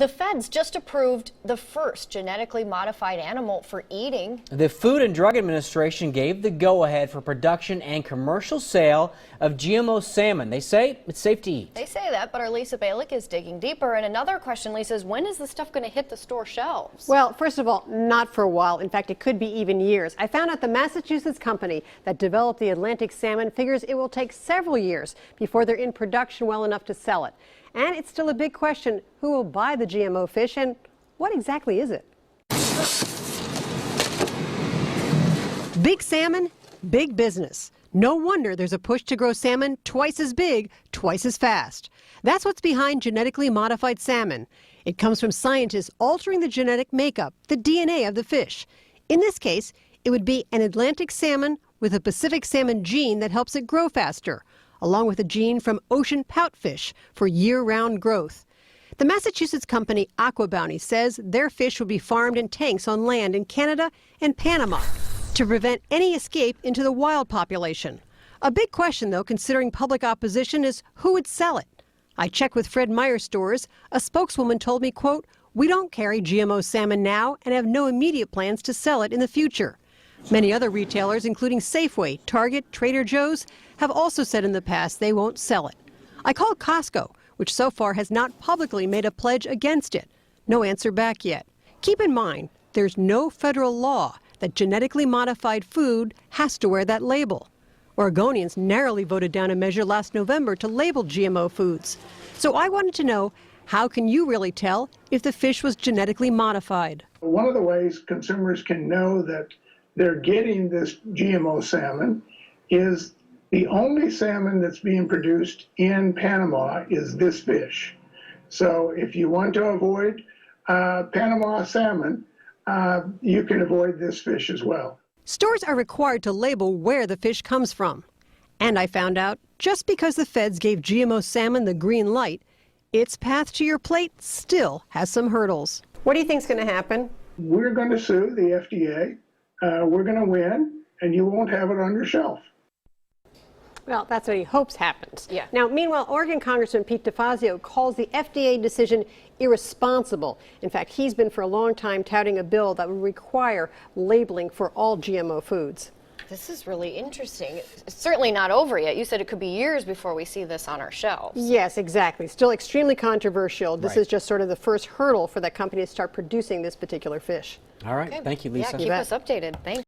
The feds just approved the first genetically modified animal for eating. The Food and Drug Administration gave the go-ahead for production and commercial sale of GMO salmon. They say it's safe to eat. They say that, but our Lisa Balick is digging deeper. And another question, Lisa, is when is this stuff going to hit the store shelves? Well, first of all, not for a while. In fact, it could be even years. I found out the Massachusetts company that developed the Atlantic salmon figures it will take several years before they're in production well enough to sell it. And it's still a big question, who will buy the GMO fish and what exactly is it? Big salmon, big business. No wonder there's a push to grow salmon twice as big, twice as fast. That's what's behind genetically modified salmon. It comes from scientists altering the genetic makeup, the DNA of the fish. In this case, it would be an Atlantic salmon with a Pacific salmon gene that helps it grow faster, along with a gene from ocean poutfish for year-round growth. The Massachusetts company AquaBounty says their fish will be farmed in tanks on land in Canada and Panama to prevent any escape into the wild population. A big question, though, considering public opposition, is who would sell it. I checked with Fred Meyer Stores. A spokeswoman told me, quote, "We don't carry GMO salmon now and have no immediate plans to sell it in the future." Many other retailers, including Safeway, Target, Trader Joe's, have also said in the past they won't sell it. I called Costco, which so far has not publicly made a pledge against it. No answer back yet. Keep in mind, there's no federal law that genetically modified food has to wear that label. Oregonians narrowly voted down a measure last November to label GMO foods. So I wanted to know, how can you really tell if the fish was genetically modified? One of the ways consumers can know that they're getting this GMO salmon is the only salmon that's being produced in Panama is this fish. So if you want to avoid Panama salmon, you can avoid this fish as well. Stores are required to label where the fish comes from. And I found out, just because the feds gave GMO salmon the green light, its path to your plate still has some hurdles. What do you think's going to happen? We're going to sue the FDA. We're going to win, and you won't have it on your shelf. Well, that's what he hopes happens. Yeah. Now, meanwhile, Oregon Congressman Pete DeFazio calls the FDA decision irresponsible. In fact, he's been for a long time touting a bill that would require labeling for all GMO foods. This is really interesting. It's certainly not over yet. You said it could be years before we see this on our shelves. Yes, exactly. Still extremely controversial. This Right. is just sort of the first hurdle for that company to start producing this particular fish. All right. Okay. Thank you, Lisa. Yeah, keep us updated. Thanks.